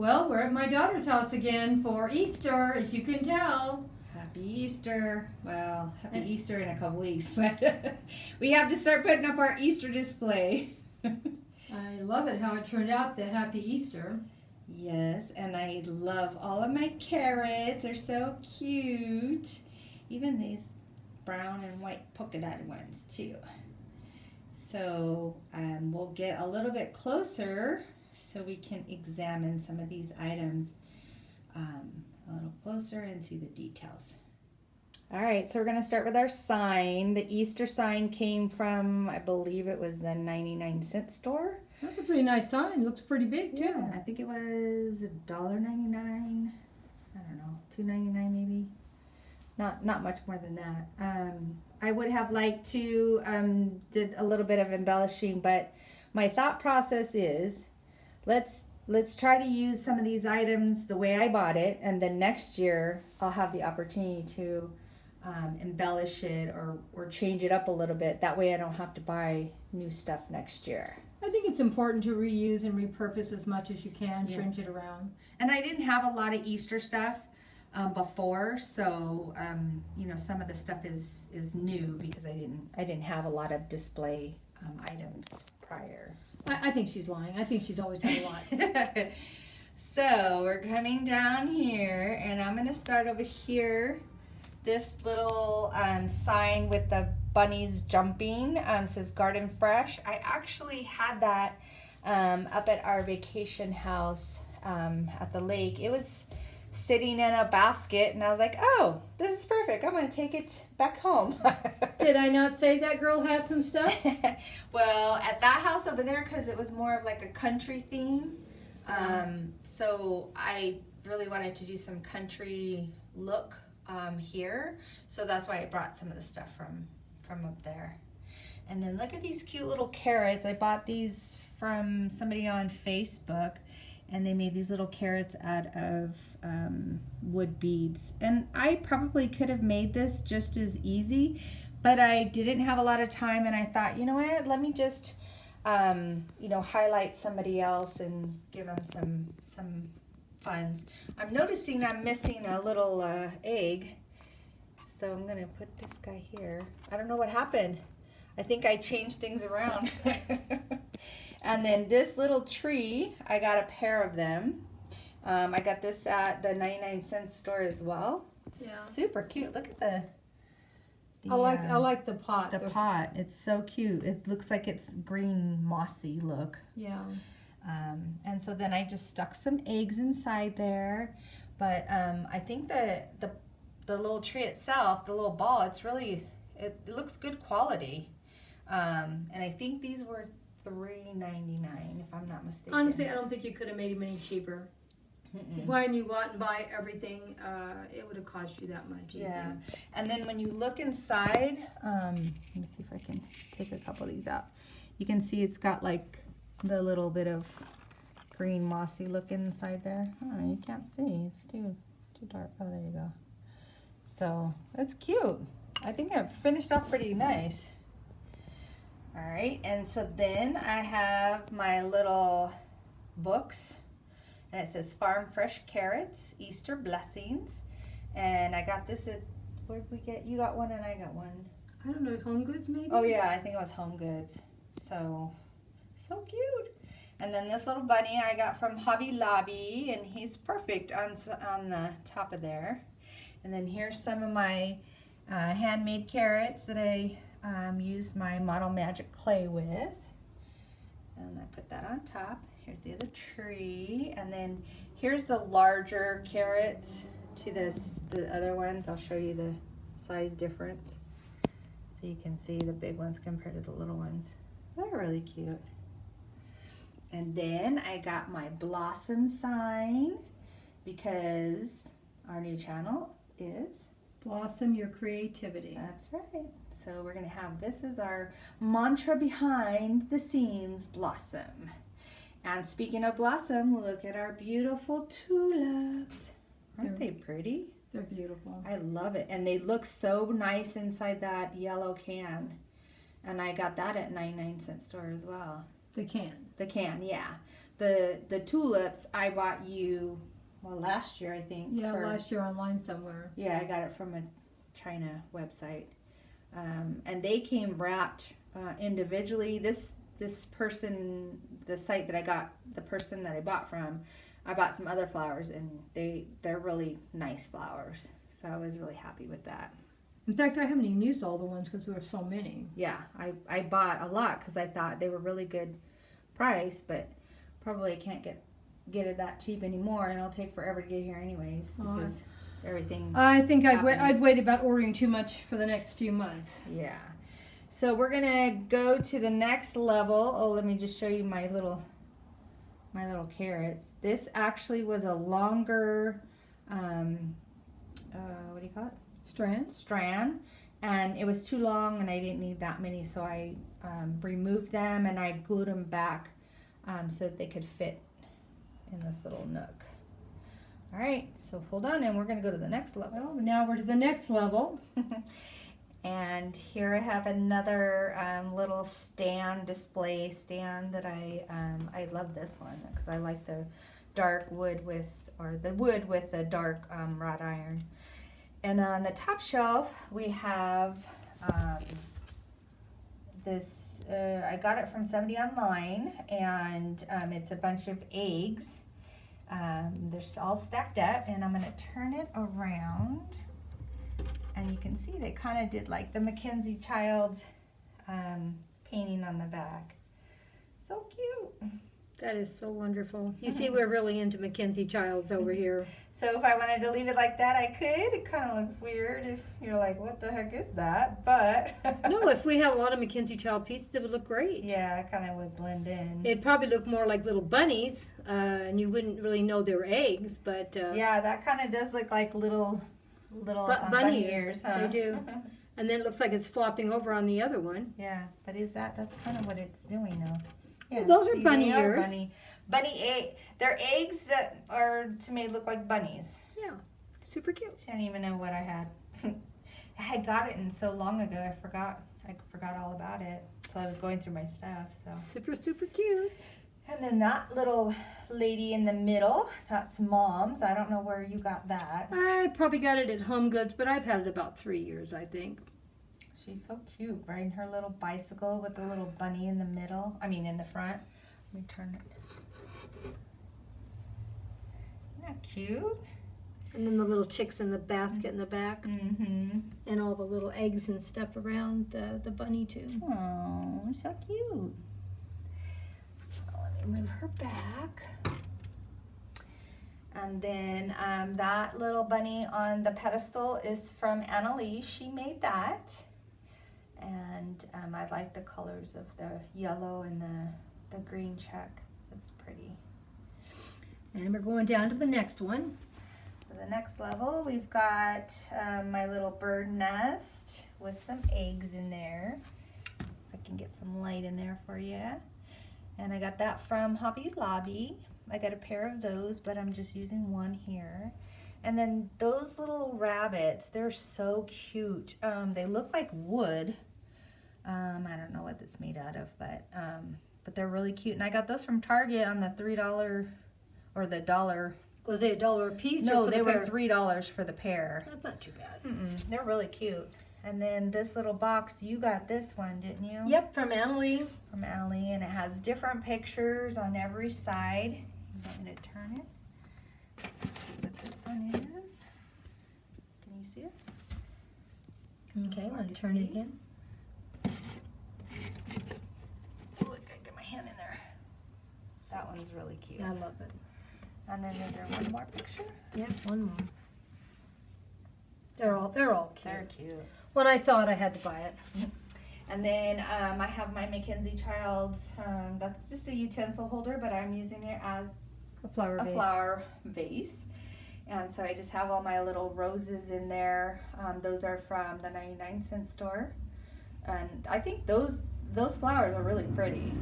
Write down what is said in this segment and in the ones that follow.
Well, we're at my daughter's house again for Easter, as you can tell. Happy Easter. Well, happy Easter in a couple weeks, but we have to start putting up our Easter display. I love it how it turned out, the Happy Easter. Yes, and I love all of my carrots. They're so cute. Even these brown and white polka dot ones too. So we'll get a little bit closer so we can examine some of these items a little closer and see the details. All right, so we're going to start with our sign. The Easter sign came from, I believe it was the 99-cent store. That's a pretty nice sign. Looks pretty big, too. Yeah, I think it was $1.99. I don't know, $2.99 maybe. Not much more than that. I would have liked to did a little bit of embellishing, but my thought process is let's try to use some of these items the way I bought it, and then next year I'll have the opportunity to embellish it or change it up a little bit. That way I don't have to buy new stuff next year. I think it's important to reuse and repurpose as much as you can, change it around. And I didn't have a lot of Easter stuff before, so you know, some of the stuff is new because I didn't have a lot of display items prior. So. I think she's lying. I think she's always had a lot. So we're coming down here, and I'm gonna start over here. This little sign with the bunnies jumping says Garden Fresh. I actually had that up at our vacation house at the lake. It was sitting in a basket, and I was like, oh, this is perfect. I'm going to take it back home. Did I not say that girl has some stuff? Well, at that house over there, because it was more of like a country theme, so I really wanted to do some country look here, so that's why I brought some of the stuff from up there. And then look at these cute little carrots. I bought these from somebody on Facebook, and they made these little carrots out of wood beads. And I probably could have made this just as easy, but I didn't have a lot of time, and I thought, you know what, let me just you know, highlight somebody else and give them some funds. I'm noticing I'm missing a little egg, so I'm gonna put this guy here. I don't know what happened. I think I changed things around. And then this little tree, I got a pair of them. I got this at the 99-cent store as well. Yeah. Super cute. Look at the I like the pot. the pot. It's so cute. It looks like it's green mossy look. Yeah. And so then I just stuck some eggs inside there. But I think the little tree itself, the little ball, it looks good quality. And I think these were $3.99 if I'm not mistaken. Honestly, I don't think you could have made him any cheaper. When you go out and buy everything, it would have cost you that much. Yeah. And then when you look inside, let me see if I can take a couple of these out. You can see it's got like the little bit of green mossy look inside there. Oh, you can't see. It's too dark. Oh, there you go. So that's cute. I think I've finished off pretty nice. All right, and so then I have my little books, and it says Farm Fresh Carrots, Easter Blessings, and I got this at, where did we get? You got one and I got one. I don't know, Home Goods maybe? Oh yeah, I think it was Home Goods. So cute. And then this little bunny I got from Hobby Lobby, and he's perfect on the top of there. And then here's some of my handmade carrots that I used my Model Magic clay with. And I put that on top. Here's the other tree. And then here's the larger carrots to the other ones. I'll show you the size difference. So you can see the big ones compared to the little ones. They're really cute. And then I got my blossom sign because our new channel is Blossom Your Creativity. That's right. So we're going to have, this is our mantra behind the scenes, blossom. And speaking of blossom, look at our beautiful tulips. Aren't they pretty? They're beautiful. I love it. And they look so nice inside that yellow can. And I got that at 99-cent store as well. The can. The can, yeah. the tulips I bought you, well, last year I think. Yeah, last year online somewhere. Yeah, I got it from a China website. And they came wrapped individually. This person, the site that I got, the person that I bought from, I bought some other flowers, and they're really nice flowers. So I was really happy with that. In fact, I haven't even used all the ones because there were so many. Yeah, I bought a lot because I thought they were really good price, but probably I can't get it that cheap anymore, and it'll take forever to get here anyways because everything. I think I'd wait about ordering too much for the next few months. Yeah. So we're gonna go to the next level. Oh, let me just show you my little carrots. This actually was a longer, what do you call it? Strand, and it was too long, and I didn't need that many, so I removed them and I glued them back so that they could fit in this little nook. All right, so hold on, and we're gonna go to the next level. Well, now we're to the next level. And here I have another little display stand that I love this one because I like the dark wood with the dark wrought iron. And on the top shelf we have this, I got it from somebody online, and it's a bunch of eggs. They're all stacked up, and I'm gonna turn it around. And you can see they kind of did like the Mackenzie Childs painting on the back. So cute. That is so wonderful. You see, we're really into Mackenzie Childs over here. So if I wanted to leave it like that, I could. It kind of looks weird if you're like, what the heck is that? But No, if we had a lot of Mackenzie Child pieces, it would look great. yeah, it kind of would blend in. It'd probably look more like little bunnies, and you wouldn't really know they were eggs, but yeah, that kind of does look like little bunny ears, huh? They do. And then it looks like it's flopping over on the other one. Yeah, but that's kind of what it's doing though. Yeah, those are bunny they are ears. Bunny egg. They're eggs that are to me look like bunnies. Yeah, super cute. I don't even know what I had. I had got it in so long ago. I forgot all about it. So I was going through my stuff. So Super, super cute. and then that little lady in the middle, that's Mom's. I don't know where you got that. I probably got it at Home Goods, but I've had it about 3 years, I think. She's so cute, riding her little bicycle with the little bunny in the middle. I mean, in the front. Let me turn it. Isn't that cute? And then the little chicks in the basket in the back. Mm-hmm. And all the little eggs and stuff around the bunny, too. Oh, so cute. Let me move her back. And then that little bunny on the pedestal is from Annalise. She made that. And I like the colors of the yellow and the green check. It's pretty. And we're going down to the next one. So the next level, we've got my little bird nest with some eggs in there. If I can get some light in there for you. And I got that from Hobby Lobby. I got a pair of those, but I'm just using one here. And then those little rabbits, they're so cute. They look like wood. I don't know what it's made out of, but they're really cute. And I got those from Target on the $3 or the $1. Was they $1 a piece? No, or for they the were pair? $3 for the pair. That's not too bad. They're really cute. And then this little box, you got this one, didn't you? Yep, from Annalie. From Allie, and it has different pictures on every side. You want me to turn it? Let's see what this one is. Can you see it? Okay, Hard want to to turn it see. again? Oh, I gotta get my hand in there. That one's really cute. I love it. And then is there one more picture? Yep, one more. They're all cute. They're cute. When I saw it, I had to buy it. And then I have my Mackenzie Childs. That's just a utensil holder, but I'm using it as A flower a vase. flower vase. And so I just have all my little roses in there. Those are from the 99-cent store. And I think those flowers are really pretty.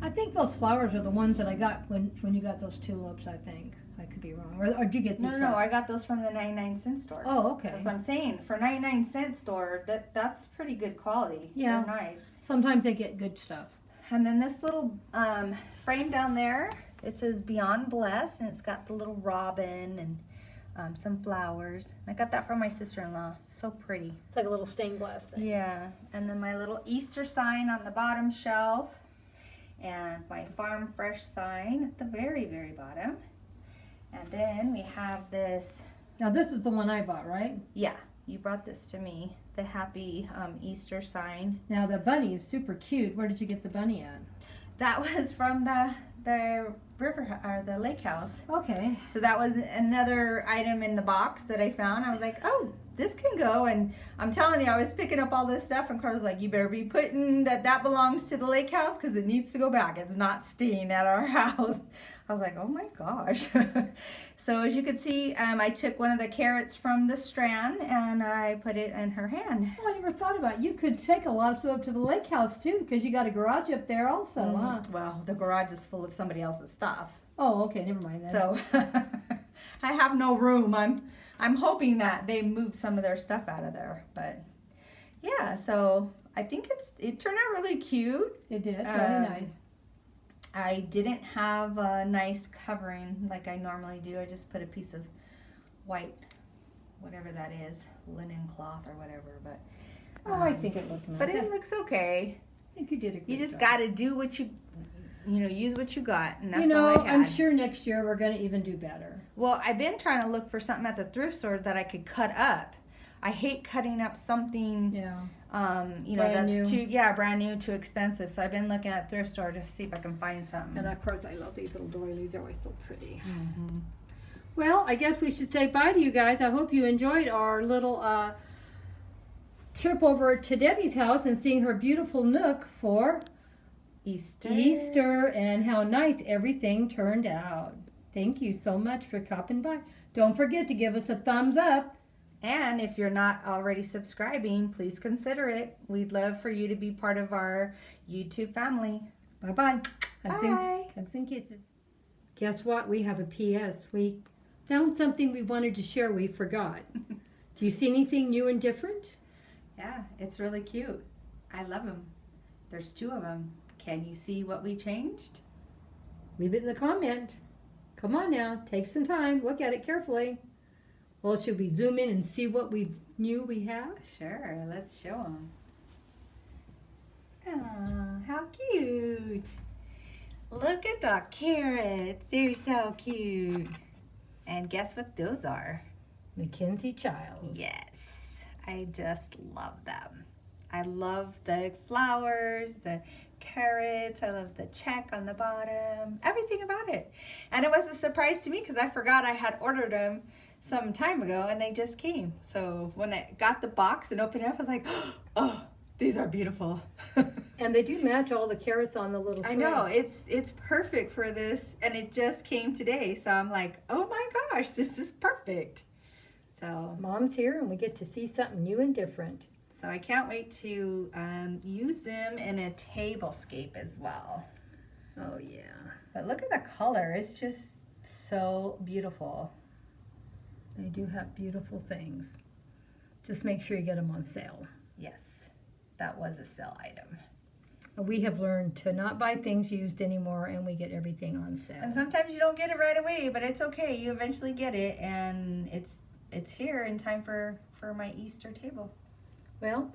I think those flowers are the ones that I got when you got those tulips, I think. I could be wrong. Or did you get these? No, I got those from the 99-cent store. Oh, okay. That's what I'm saying. For 99-cent store, that's pretty good quality. Yeah. They're nice. Sometimes they get good stuff. And then this little frame down there, It says Beyond Blessed, and it's got the little robin and some flowers. I got that from my sister-in-law. So pretty. It's like a little stained glass thing. Yeah, and then my little Easter sign on the bottom shelf, and my Farm Fresh sign at the very, very bottom. And then we have this. Now this is the one I bought, right? Yeah, you brought this to me. The Happy Easter sign. Now the bunny is super cute. Where did you get the bunny at? That was from the river or the lake house. Okay. So that was another item in the box that I found. I was like, oh, this can go. And I'm telling you, I was picking up all this stuff, and Carl was like, you better be putting that belongs to the lake house because it needs to go back. It's not staying at our house. I was like, oh my gosh. So as you can see, I took one of the carrots from the strand and I put it in her hand. Oh, I never thought about it. You could take a lot of stuff up to the lake house too, because you got a garage up there also, huh? Well, the garage is full of somebody else's stuff. Oh, okay, never mind that. So I have no room. I'm hoping that they moved some of their stuff out of there. But yeah, so I think it turned out really cute. It did, very nice. I didn't have a nice covering like I normally do. I just put a piece of white, whatever that is, linen cloth or whatever. But I think it looked nice. But it looks okay. I think you did a good You just job. got to do what you use what you got, and that's all all I had. I'm sure next year we're going to even do better. Well, I've been trying to look for something at the thrift store that I could cut up. I hate cutting up something, Yeah. that's new. brand new, too expensive. So I've been looking at thrift store to see if I can find something. And of course, I love these little doilies. They're always so pretty. Mm-hmm. Well, I guess we should say bye to you guys. I hope you enjoyed our little trip over to Debbie's house and seeing her beautiful Nook for Easter and how nice everything turned out. Thank you so much for stopping by. Don't forget to give us a thumbs up. And if you're not already subscribing, please consider it. We'd love for you to be part of our YouTube family. Bye-bye. Bye. Hugs and kisses. Guess what? We have a PS. We found something we wanted to share we forgot. Do you see anything new and different? Yeah, it's really cute. I love them. There's 2 of them. Can you see what we changed? Leave it in the comment. Come on now. Take some time. Look at it carefully. Well, should we zoom in and see what we knew we have? Sure, let's show them. Oh, how cute. Look at the carrots. They're so cute. And guess what those are? Mackenzie Childs. Yes, I just love them. I love the flowers, the carrots. I love the check on the bottom. Everything about it. And it was a surprise to me because I forgot I had ordered them some time ago and they just came. So when I got the box and opened it up, I was like, oh, these are beautiful. And they do match all the carrots on the little tray. I know, it's perfect for this, and it just came today. So I'm like, oh my gosh, this is perfect. So Mom's here and we get to see something new and different. So I can't wait to use them in a tablescape as well. Oh yeah. But look at the color. It's just so beautiful. They do have beautiful things. Just make sure you get them on sale. Yes, that was a sale item. We have learned to not buy things used anymore, and we get everything on sale. And sometimes you don't get it right away, but it's okay. You eventually get it, and it's here in time for my Easter table. Well,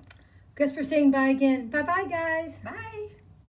guess we're saying bye again. Bye-bye, guys. Bye.